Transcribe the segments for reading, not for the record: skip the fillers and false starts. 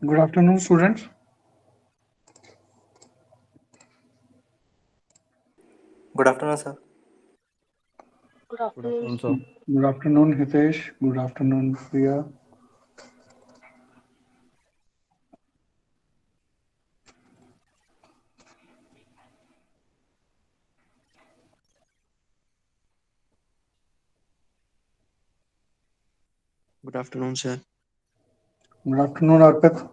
Good afternoon, students. Good afternoon, sir. Good Good afternoon. afternoon, sir. Good afternoon, Hitesh. Good afternoon, Priya. Good afternoon, sir. Good afternoon, Arpit.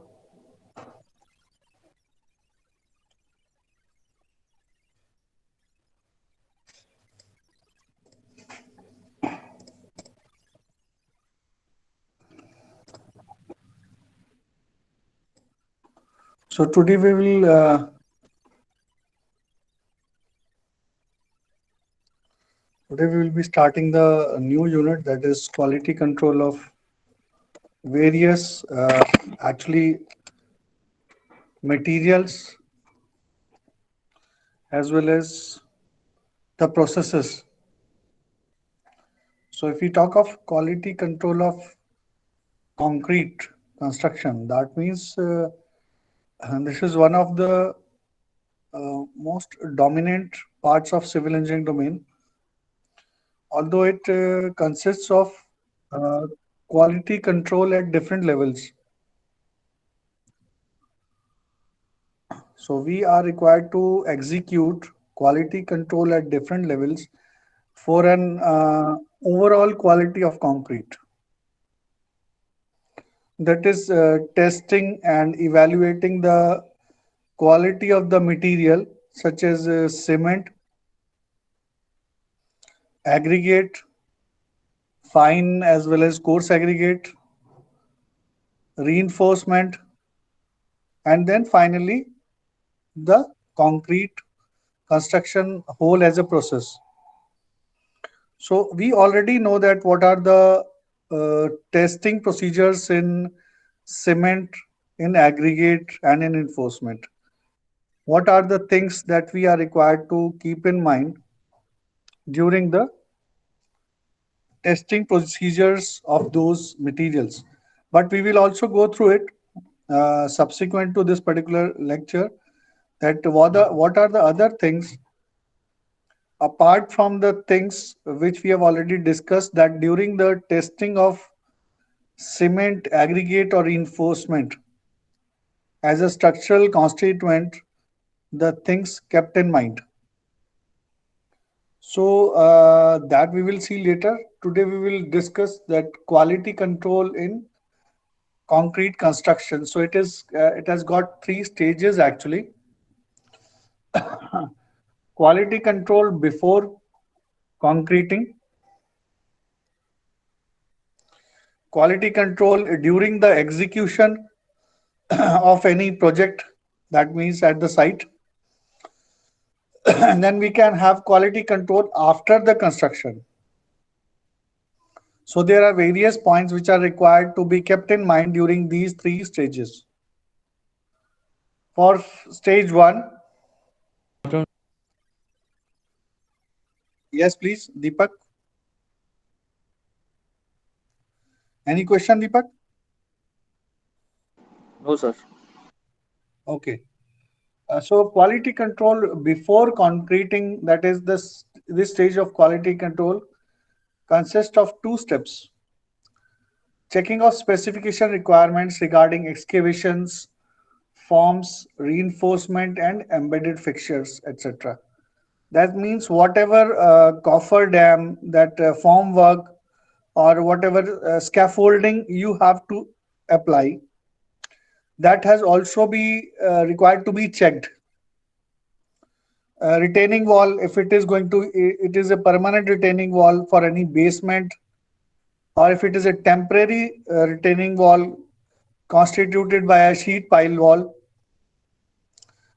So today we will be starting the new unit, that is quality control of various actually materials as well as the processes. So if we talk of quality control of concrete construction, that means this is one of the most dominant parts of civil engineering domain, although it consists of uh, quality control at different levels. So we are required to execute quality control at different levels for an overall quality of concrete. That is testing and evaluating the quality of the material, such as cement, aggregate, fine as well as coarse aggregate, reinforcement, and then finally the concrete construction whole as a process. So we already know that what are the testing procedures in cement, in aggregate, and in enforcement. What are the things that we are required to keep in mind during the testing procedures of those materials? But we will also go through it subsequent to this particular lecture, that what are the other things apart from the things which we have already discussed, that during the testing of cement, aggregate, or reinforcement as a structural constituent, the things kept in mind. So that we will see later. Today we will discuss that quality control in concrete construction. So it has got three stages actually. Quality control before concreting, quality control during the execution of any project, that means at the site, and then we can have quality control after the construction. So there are various points which are required to be kept in mind during these three stages. For stage one, yes, please, Deepak. Any question, Deepak? No, sir. Okay. So quality control before concreting, that is this stage of quality control, consists of two steps: checking of specification requirements regarding excavations, forms, reinforcement, and embedded fixtures, etc. That means whatever coffer dam, that form work, or whatever scaffolding you have to apply, that has also be required to be checked. Retaining wall, if it is going to, it is a permanent retaining wall for any basement, or if it is a temporary retaining wall constituted by a sheet pile wall,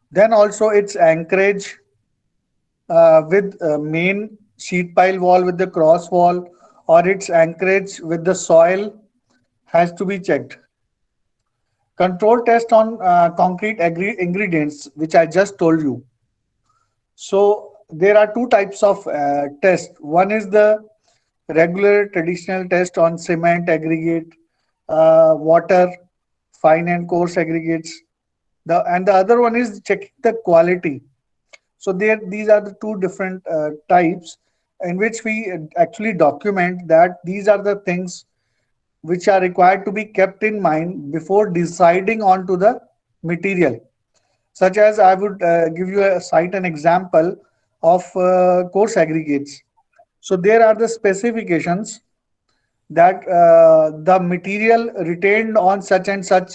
then also its anchorage with main sheet pile wall with the cross wall, or its anchorage with the soil has to be checked. Control test on concrete ingredients, which I just told you. So there are two types of test. One is the regular traditional test on cement, aggregate, water, fine and coarse aggregates. And the other one is checking the quality. So these are the two different types in which we actually document that these are the things which are required to be kept in mind before deciding on to the material. Such as I would give you cite an example of coarse aggregates. So there are the specifications that the material retained on such and such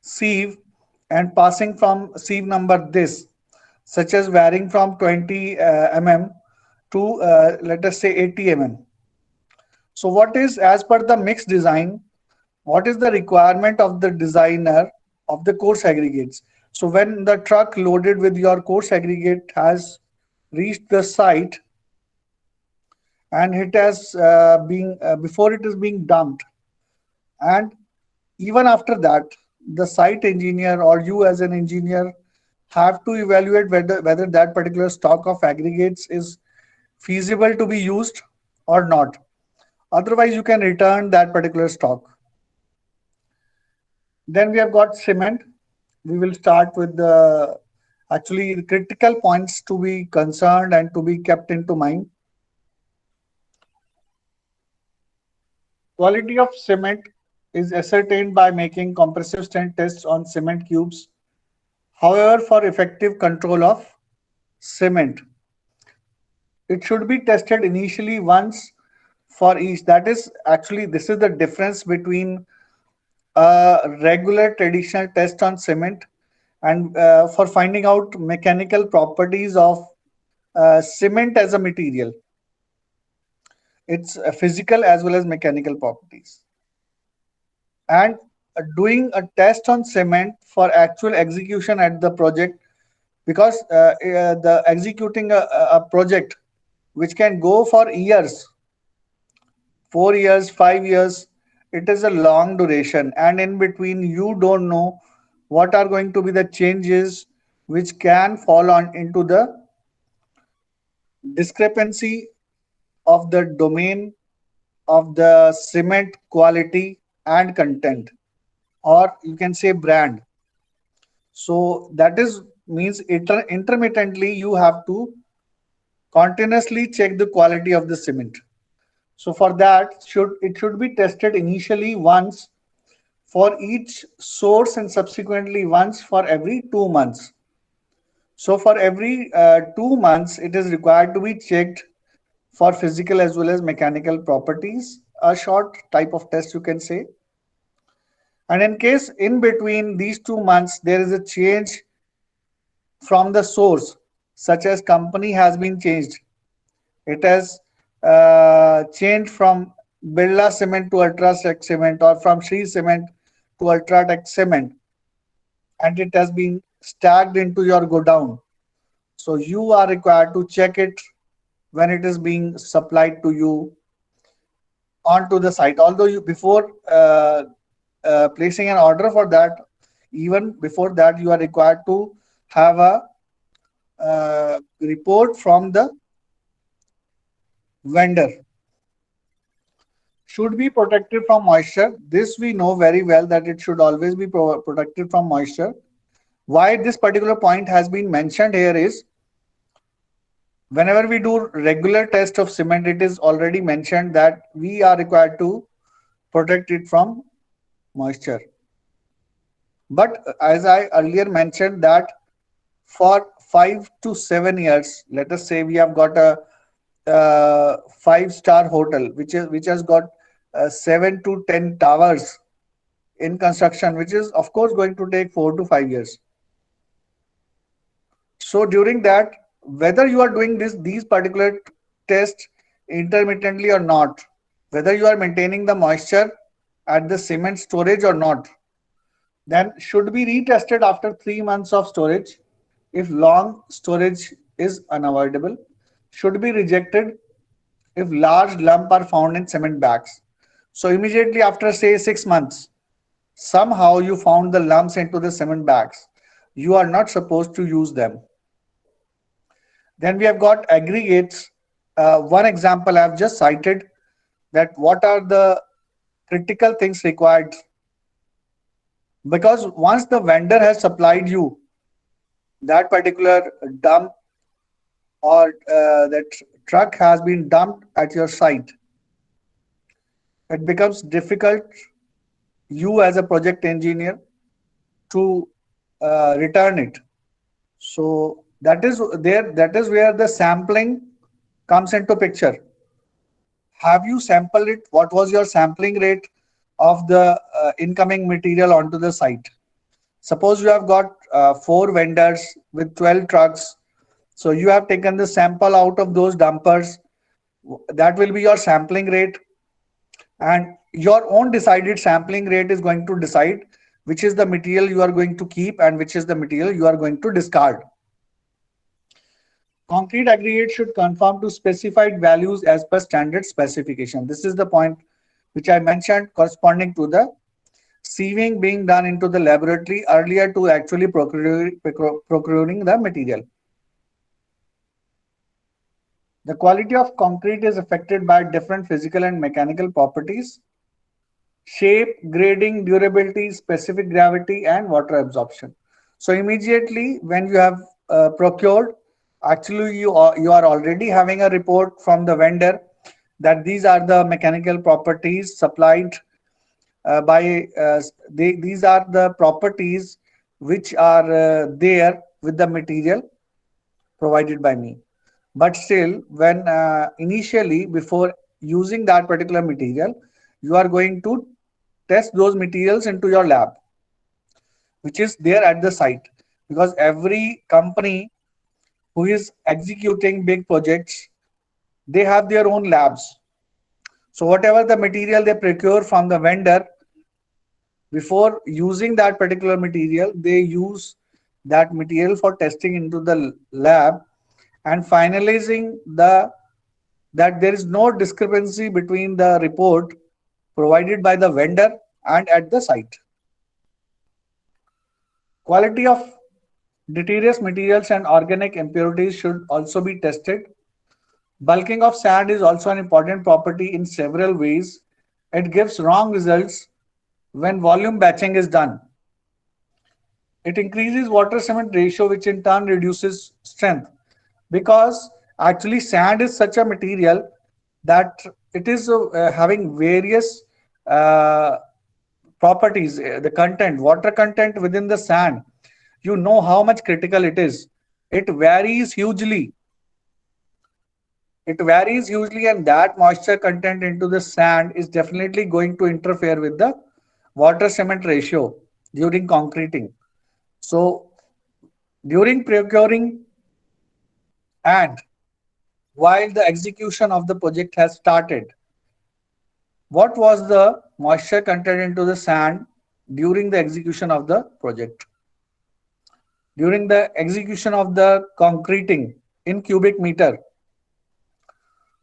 sieve and passing from sieve number this, such as varying from 20 to let us say 80 So what is, as per the mixed design, what is the requirement of the designer of the coarse aggregates? So when the truck loaded with your coarse aggregate has reached the site and it has been before it is being dumped, and even after that, the site engineer or you as an engineer have to evaluate whether that particular stock of aggregates is feasible to be used or not. Otherwise, you can return that particular stock. Then we have got cement. We will start with the actually critical points to be concerned and to be kept into mind. Quality of cement is ascertained by making compressive strength tests on cement cubes. However, for effective control of cement, it should be tested initially once for each. That is actually, this is the difference between a regular traditional test on cement and for finding out mechanical properties of cement as a material. Its physical as well as mechanical properties. And doing a test on cement for actual execution at the project, because the executing a project which can go for years, 4 years, 5 years, it is a long duration, and in between you don't know what are going to be the changes which can fall on into the discrepancy of the domain of the cement quality and content, or you can say brand. So that is means intermittently you have to continuously check the quality of the cement. So for that, it should be tested initially once for each source and subsequently once for every 2 months. So for every 2 months, it is required to be checked for physical as well as mechanical properties, a short type of test you can say. And in case in between these 2 months, there is a change from the source, such as company has been changed. It has changed from Birla Cement to Ultratech Cement, or from Shree Cement to Ultratech Cement, and it has been stacked into your godown. So you are required to check it when it is being supplied to you onto the site. Although you before placing an order for that, even before that, you are required to have a report from the vendor. Should be protected from moisture. This we know very well that it should always be protected from moisture. Why this particular point has been mentioned here is, whenever we do regular test of cement, it is already mentioned that we are required to protect it from moisture. But as I earlier mentioned that for 5 to 7 years, let us say we have got a 5-star hotel which has got 7 to 10 towers in construction, which is of course going to take 4 to 5 years. So during that, whether you are doing these particular tests intermittently or not, whether you are maintaining the moisture at the cement storage or not, then should be retested after 3 months of storage. If long storage is unavoidable, should be rejected if large lump are found in cement bags. So immediately after say 6 months, somehow you found the lumps into the cement bags, you are not supposed to use them. Then we have got aggregates. One example I have just cited, that what are the critical things required Because once the vendor has supplied you that particular dump or that truck has been dumped at your site, it becomes difficult you as a project engineer to return it. So that is where the sampling comes into picture. Have you sampled it? What was your sampling rate of the incoming material onto the site? Suppose you have got four vendors with 12 trucks. So you have taken the sample out of those dumpers. That will be your sampling rate. And your own decided sampling rate is going to decide which is the material you are going to keep and which is the material you are going to discard. Concrete aggregate should conform to specified values as per standard specification. This is the point which I mentioned corresponding to the sieving being done into the laboratory earlier to actually procuring the material. The quality of concrete is affected by different physical and mechanical properties: shape, grading, durability, specific gravity, and water absorption. So immediately when you have procured, actually you are already having a report from the vendor that these are the mechanical properties supplied these are the properties which are there with the material provided by me. But still, when initially before using that particular material, you are going to test those materials into your lab, which is there at the site. Because every company who is executing big projects, they have their own labs. So whatever the material they procure from the vendor, before using that particular material, they use that material for testing into the lab and finalizing that there is no discrepancy between the report provided by the vendor and at the site. Quality of deleterious materials and organic impurities should also be tested. Bulking of sand is also an important property in several ways. It gives wrong results when volume batching is done. It increases water cement ratio, which in turn reduces strength, because actually sand is such a material that it is having various uh, properties. The content, water content within the sand, you know how much critical it is. It varies hugely. It varies hugely, and that moisture content into the sand is definitely going to interfere with the water cement ratio during concreting. So during procuring and while the execution of the project has started, what was the moisture content into the sand during the execution of the project? During the execution of the concreting in cubic meter.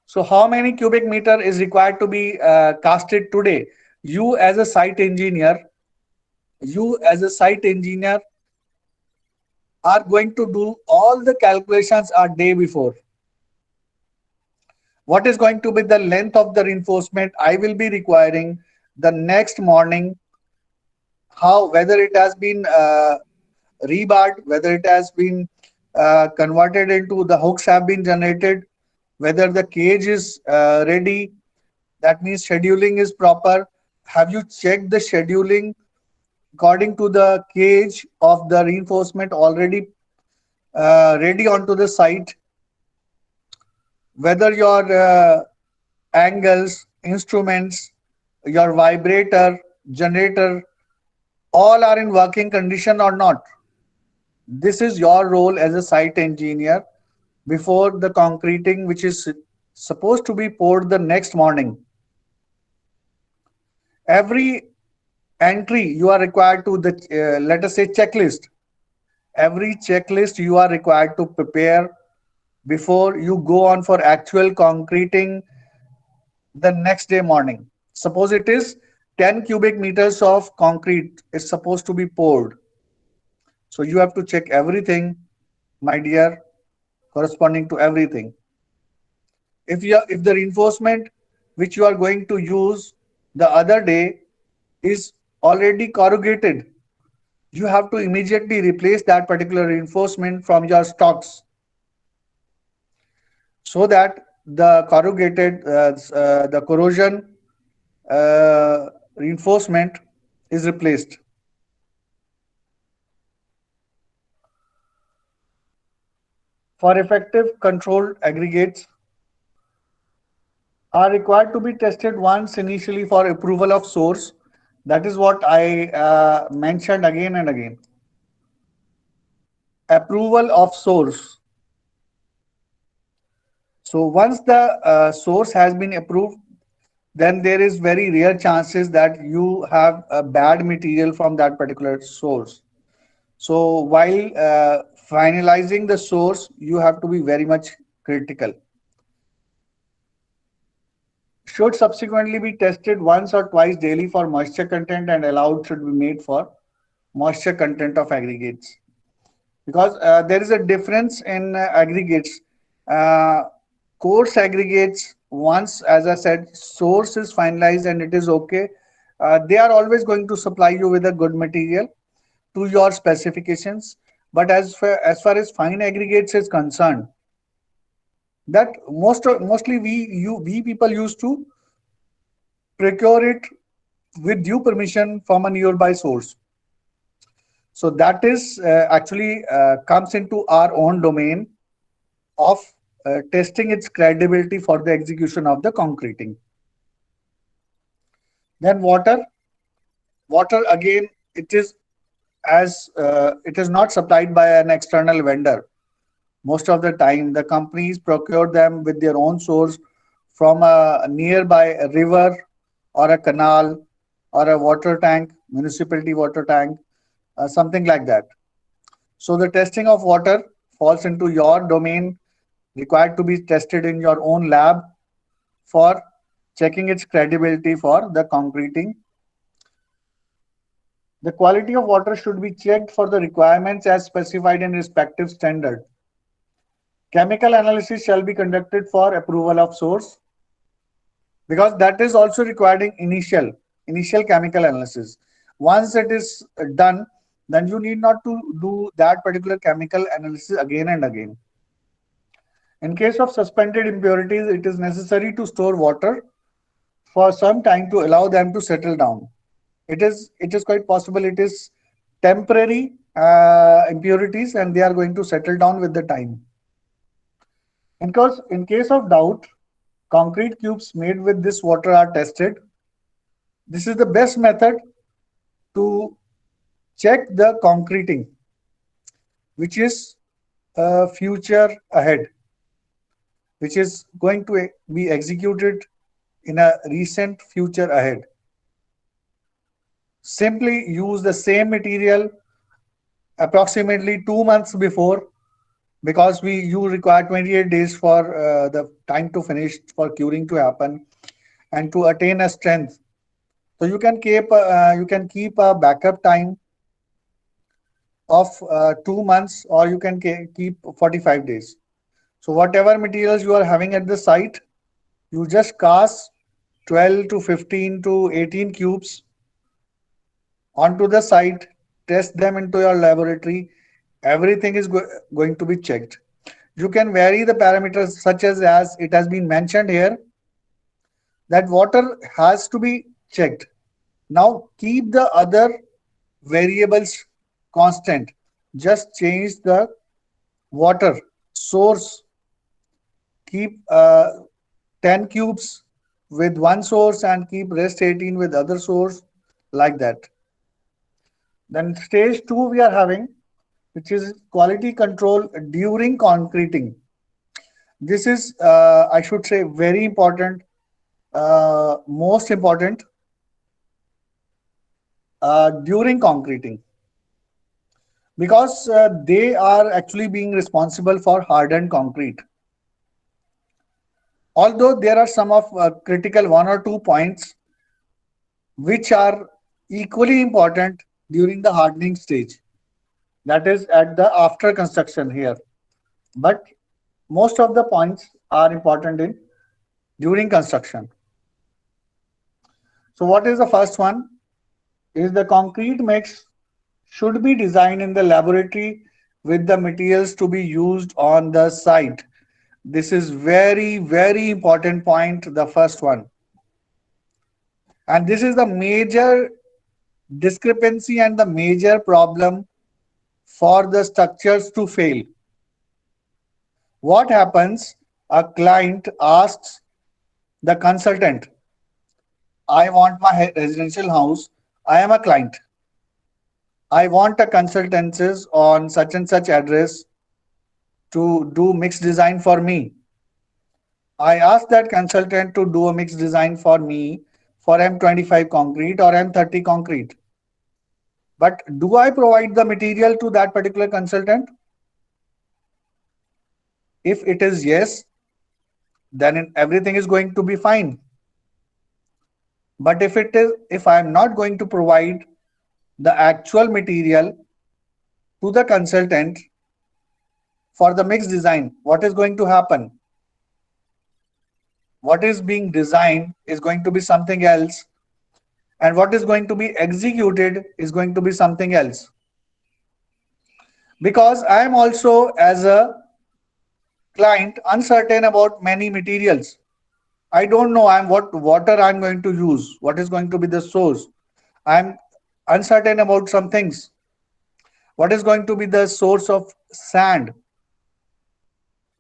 So how many cubic meter is required to be casted today? You as a site engineer, you as a site engineer are going to do all the calculations a day before. What is going to be the length of the reinforcement I will be requiring the next morning? How, whether it has been rebarred, whether it has been converted into the hooks have been generated, whether the cage is ready, that means scheduling is proper. Have you checked the scheduling according to the cage of the reinforcement already ready onto the site? Whether your angles, instruments, your vibrator, generator, all are in working condition or not. This is your role as a site engineer before the concreting, which is supposed to be poured the next morning. Every entry you are required to the let us say checklist. Every checklist you are required to prepare before you go on for actual concreting the next day morning. Suppose it is 10 cubic meters of concrete is supposed to be poured. So you have to check everything, my dear, corresponding to everything. If the reinforcement which you are going to use the other day is already corrugated, you have to immediately replace that particular reinforcement from your stocks so that the corrosion reinforcement is replaced. For effective controlled aggregates are required to be tested once initially for approval of source. That is what I mentioned again and again. Approval of source. So once the source has been approved, then there is very rare chances that you have a bad material from that particular source. So while finalizing the source, you have to be very much critical. Should subsequently be tested once or twice daily for moisture content, and allowed should be made for moisture content of aggregates, because there is a difference in aggregates. Uh, Coarse aggregates, once, as I said, source is finalized and it is okay, they are always going to supply you with a good material to your specifications. But as far as fine aggregates is concerned, that mostly we people used to procure it with due permission from a nearby source. So that is actually comes into our own domain of testing its credibility for the execution of the concreting. Then water again, it is it is not supplied by an external vendor. Most of the time, the companies procure them with their own source from a nearby river or a canal or a water tank, municipality water tank, something like that. So the testing of water falls into your domain, required to be tested in your own lab for checking its credibility for the concreting. The quality of water should be checked for the requirements as specified in respective standard. Chemical analysis shall be conducted for approval of source, because that is also required in initial chemical analysis. Once it is done, then you need not to do that particular chemical analysis again and again. In case of suspended impurities, it is necessary to store water for some time to allow them to settle down. It is quite possible it is temporary impurities and they are going to settle down with the time. In case of doubt, concrete cubes made with this water are tested. This is the best method to check the concreting, which is future ahead, which is going to be executed in a recent future ahead. Simply use the same material approximately 2 months before, because you require 28 days for the time to finish for curing to happen and to attain a strength. So you can keep a backup time of 2 months, or you can keep 45 days. So whatever materials you are having at the site, you just cast 12 to 15 to 18 cubes onto the site, test them into your laboratory. Everything is going to be checked. You can vary the parameters, such as it has been mentioned here, that water has to be checked. Now keep the other variables constant. Just change the water source. Keep 10 cubes with one source and keep rest 18 with other source, like that. Then stage 2 we are having, which is quality control during concreting. This is, I should say, very important, most important during concreting, because they are actually being responsible for hardened concrete. Although there are some of critical 1 or 2 points which are equally important during the hardening stage, that is at the after construction here, but most of the points are important in during construction. So what is the first one? Is the concrete mix should be designed in the laboratory with the materials to be used on the site. This is very, very important point, the first one. And this is the major discrepancy and the major problem for the structures to fail. What happens? A client asks the consultant, I want my residential house. I am a client. I want a consultancies on such and such address to do mixed design for me. I ask that consultant to do a mixed design for me for M25 concrete or M30 concrete. But do I provide the material to that particular consultant? If it is yes, then everything is going to be fine. But if I am not going to provide the actual material to the consultant for the mixed design, what is going to happen? What is being designed is going to be something else, and what is going to be executed is going to be something else. Because I am also, as a client, uncertain about many materials. I don't know what water I'm going to use, what is going to be the source. I'm uncertain about some things. What is going to be the source of sand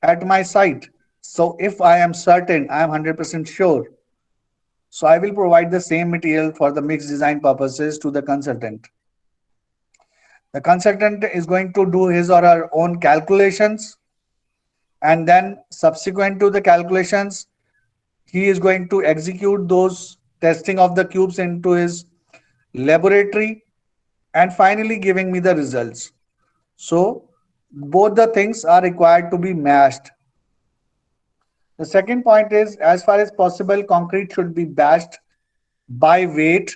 at my site? So if I am certain, I am 100% sure. So I will provide the same material for the mixed design purposes to the consultant. The consultant is going to do his or her own calculations, and then subsequent to the calculations, he is going to execute those testing of the cubes into his laboratory and finally giving me the results. So both the things are required to be matched. The second point is, as far as possible, concrete should be batched by weight.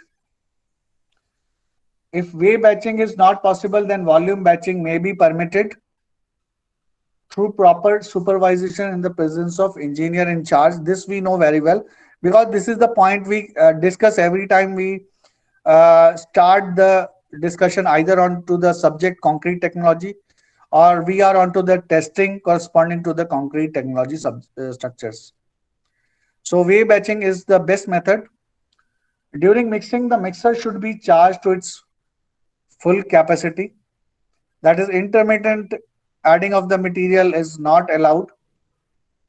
If weight batching is not possible, then volume batching may be permitted through proper supervision in the presence of engineer in charge. This we know very well, because this is the point we discuss every time we start the discussion either onto the subject concrete technology, or we are onto the testing corresponding to the concrete technology structures. So weight batching is the best method. During mixing, the mixer should be charged to its full capacity. That is, intermittent adding of the material is not allowed.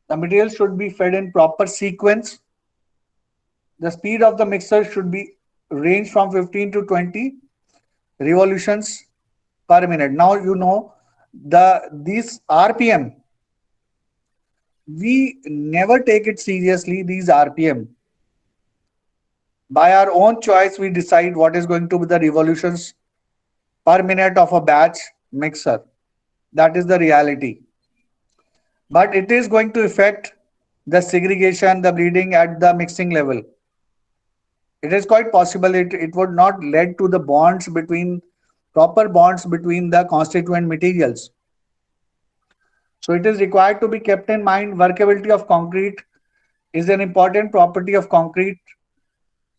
The material should be fed in proper sequence. The speed of the mixer should be range from 15 to 20 revolutions per minute. Now you know these RPM. We never take it seriously, these RPM. By our own choice, we decide what is going to be the revolutions per minute of a batch mixer. That is the reality. But it is going to affect the segregation, the bleeding at the mixing level. It is quite possible it would not lead to the proper bonds between the constituent materials. So it is required to be kept in mind. Workability of concrete is an important property of concrete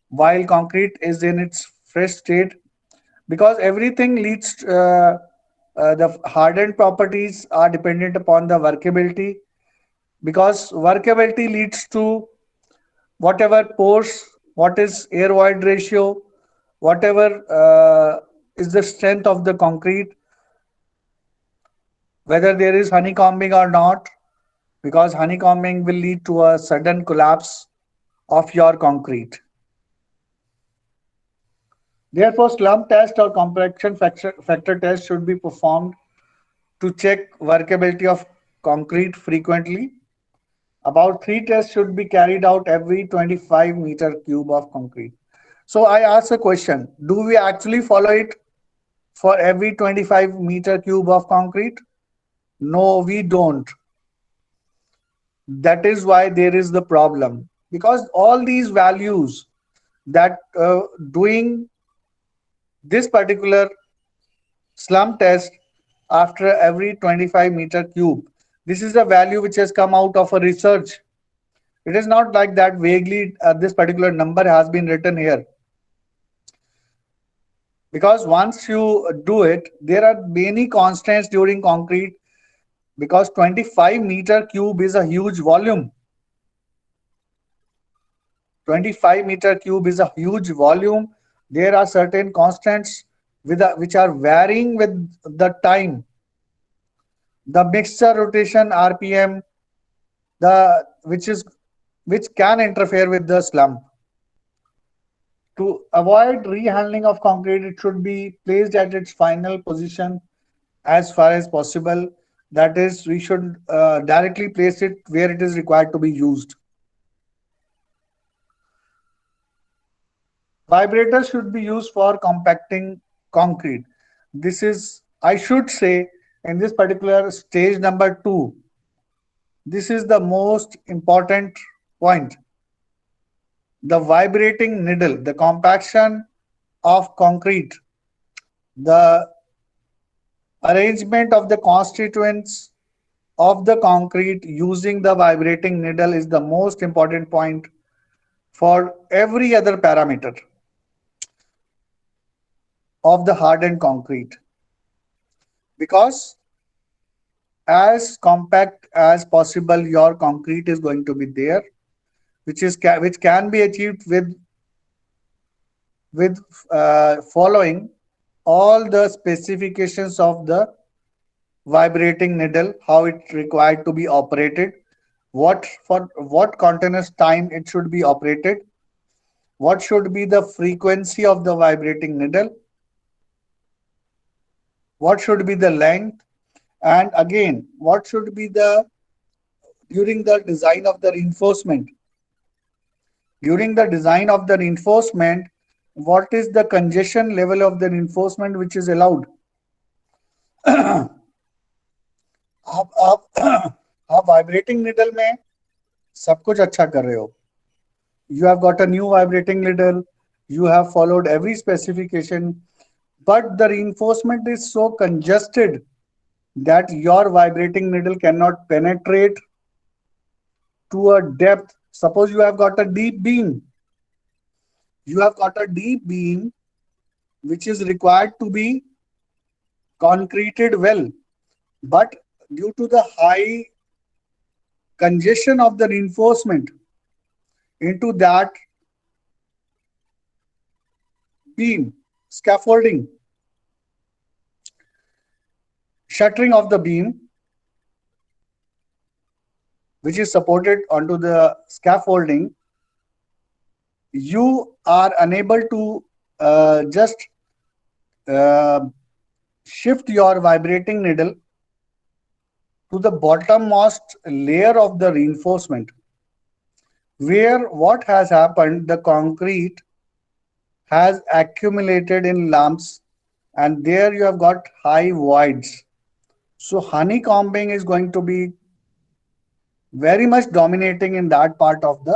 while concrete is in its fresh state, because everything leads the hardened properties are dependent upon the workability, because workability leads to whatever pores, what is air void ratio, whatever is the strength of the concrete, whether there is honeycombing or not, because honeycombing will lead to a sudden collapse of your concrete. Therefore, slump test or compaction factor test should be performed to check workability of concrete frequently. About 3 tests should be carried out every 25 meter cube of concrete. So I ask a question, do we actually follow it for every 25 meter cube of concrete? No, we don't. That is why there is the problem, because all these values that doing this particular slump test after every 25 meter cube, this is a value which has come out of a research. It is not like that vaguely this particular number has been written here. Because once you do it, there are many constants during concrete, because 25-meter cube is a huge volume. 25-meter cube is a huge volume. There are certain constants which are varying with the time. The mixture rotation RPM, the which can interfere with the slump. To avoid rehandling of concrete, it should be placed at its final position as far as possible. That is, we should directly place it where it is required to be used. Vibrators should be used for compacting concrete. This is, I should say, in this particular stage number 2, this is the most important point. The vibrating needle, the compaction of concrete, the arrangement of the constituents of the concrete using the vibrating needle is the most important point for every other parameter of the hardened concrete, because as compact as possible your concrete is going to be there, which can be achieved with following all the specifications of the vibrating needle, how it required to be operated, for what continuous time it should be operated, what should be the frequency of the vibrating needle, what should be the length, and again what should be the during the design of the reinforcement. During the design of the reinforcement, what is the congestion level of the reinforcement which is allowed? आप vibrating needle में सब कुछ अच्छा कर रहे हो. You have got a new vibrating needle, you have followed every specification, but the reinforcement is so congested that your vibrating needle cannot penetrate to a depth. Suppose you have got a deep beam. You have got a deep beam which is required to be concreted well, but due to the high congestion of the reinforcement into that beam, scaffolding, shuttering of the beam which is supported onto the scaffolding, you are unable to just shift your vibrating needle to the bottommost layer of the reinforcement, where what has happened, the concrete has accumulated in lumps, and there you have got high voids. So honeycombing is going to be very much dominating in that part of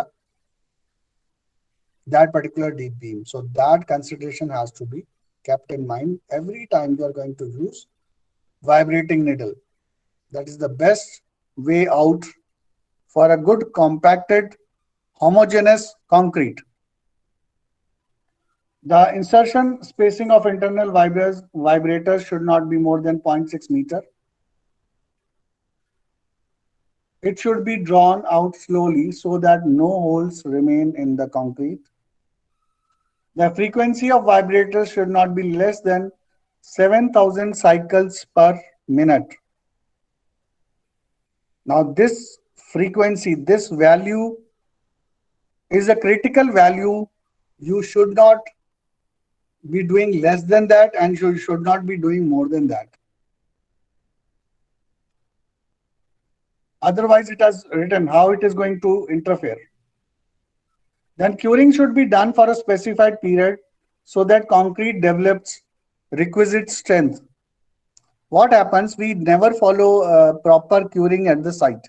that particular deep beam. So that consideration has to be kept in mind every time you are going to use vibrating needle. That is the best way out for a good compacted homogeneous concrete. The insertion spacing of internal vibrators should not be more than 0.6 meter. It should be drawn out slowly so that no holes remain in the concrete. The frequency of vibrators should not be less than 7,000 cycles per minute. Now this frequency, this value is a critical value. You should not be doing less than that, and you should not be doing more than that. Otherwise, it has written how it is going to interfere. Then curing should be done for a specified period so that concrete develops requisite strength. What happens? We never follow proper curing at the site.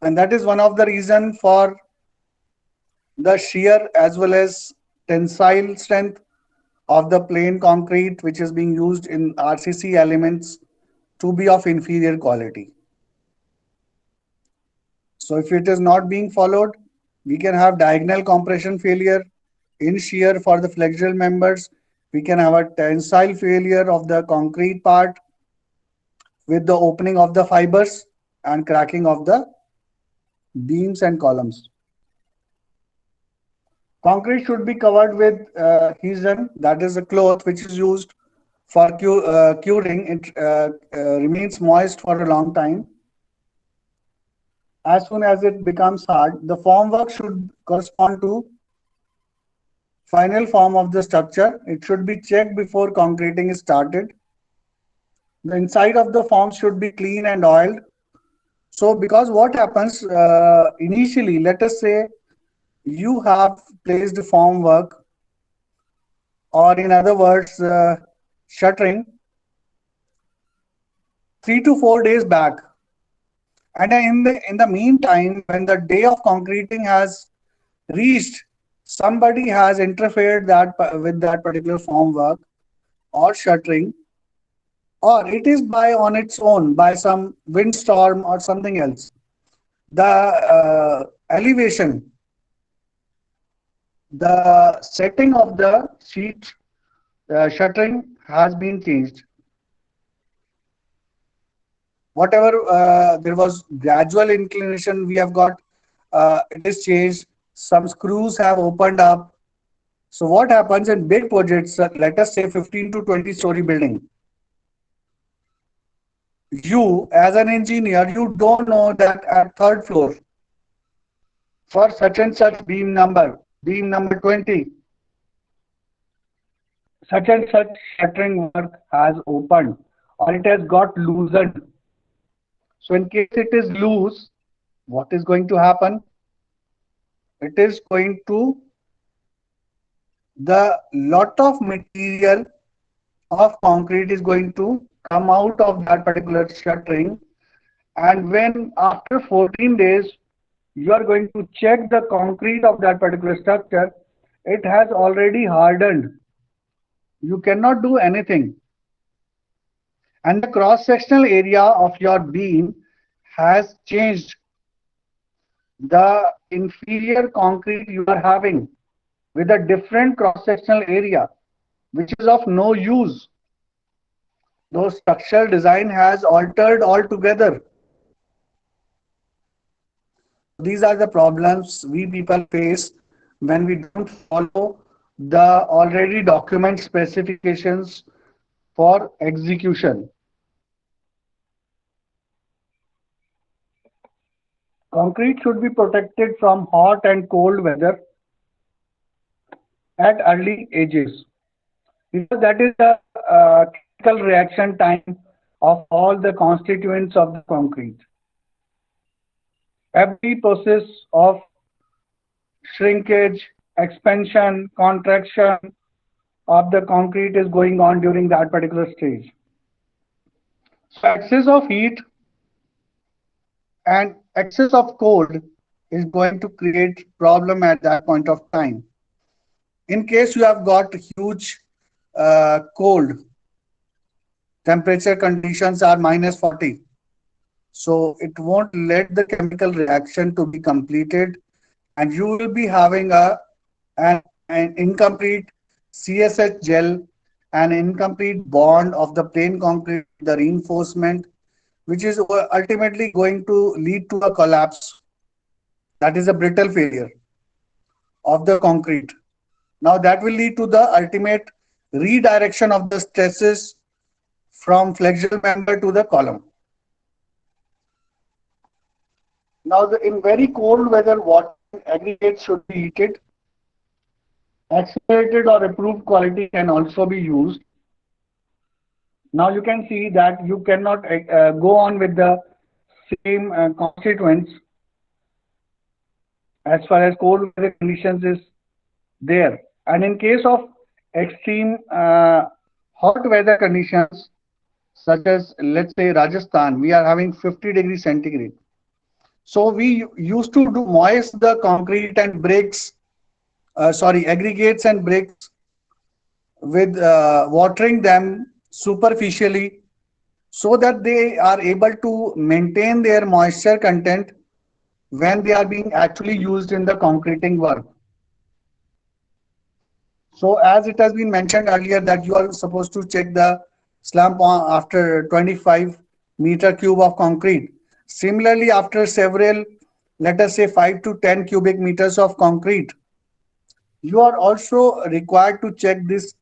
And that is one of the reasons for the shear as well as tensile strength of the plain concrete which is being used in RCC elements to be of inferior quality. So if it is not being followed, we can have diagonal compression failure in shear for the flexural members, We can have a tensile failure of the concrete part with the opening of the fibers and cracking of the beams and columns. Concrete should be covered with adhesion, that is a cloth which is used for curing. It remains moist for a long time. As soon as it becomes hard, the formwork should correspond to final form of the structure. It should be checked before concreting is started. The inside of the form should be clean and oiled. So because what happens initially, let us say you have placed formwork, or in other words, shuttering 3 to 4 days back. And in the meantime, when the day of concreting has reached, somebody has interfered with that particular formwork or shuttering, or it is by on its own by some windstorm or something else. The elevation, the setting of the sheet shuttering has been changed. Whatever there was gradual inclination, we have got it is changed. Some screws have opened up. So what happens in big projects, let us say 15 to 20 story building, you as an engineer, you don't know that at third floor for such and such beam number 20, such and such shuttering work has opened or it has got loosened. So in case it is loose, what is going to happen? It is going to, the lot of material of concrete is going to come out of that particular shuttering, and when after 14 days you are going to check the concrete of that particular structure, it has already hardened. You cannot do anything, and the cross sectional area of your beam has changed. The inferior concrete you are having with a different cross sectional area which is of no use. Though structural design has altered altogether. These are the problems we people face when we don't follow the already document specifications for execution. Concrete should be protected from hot and cold weather at early ages, because that is the chemical reaction time of all the constituents of the concrete. Every process of shrinkage, expansion, contraction of the concrete is going on during that particular stage. So excess of heat and excess of cold is going to create problem at that point of time. In case you have got huge cold, temperature conditions are -40, so it won't let the chemical reaction to be completed, and you will be having an incomplete CSH gel, an incomplete bond of the plain concrete, the reinforcement, which is ultimately going to lead to a collapse. That is a brittle failure of the concrete. Now that will lead to the ultimate redirection of the stresses from flexural member to the column. Now in very cold weather, water aggregates should be heated. Accelerated or improved quality can also be used. Now you can see that you cannot go on with the same constituents as far as cold weather conditions is there. And in case of extreme hot weather conditions, such as let's say Rajasthan, we are having 50 degrees centigrade. So we used to do moist the concrete and bricks, aggregates and bricks with watering them superficially so that they are able to maintain their moisture content when they are being actually used in the concreting work. So as it has been mentioned earlier that you are supposed to check the slump after 25 meter cube of concrete. Similarly, after several, let us say 5 to 10 cubic meters of concrete, you are also required to check this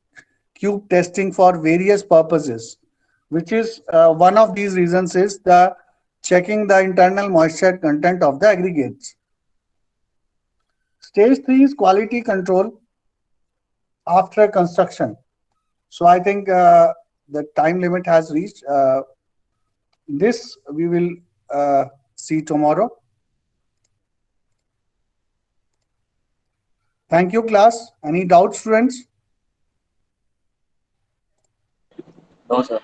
cube testing for various purposes, which is one of these reasons is the checking the internal moisture content of the aggregates. Stage 3 is quality control after construction. So I think the time limit has reached. This we will see tomorrow. Thank you, class. Any doubts, students? No, sir.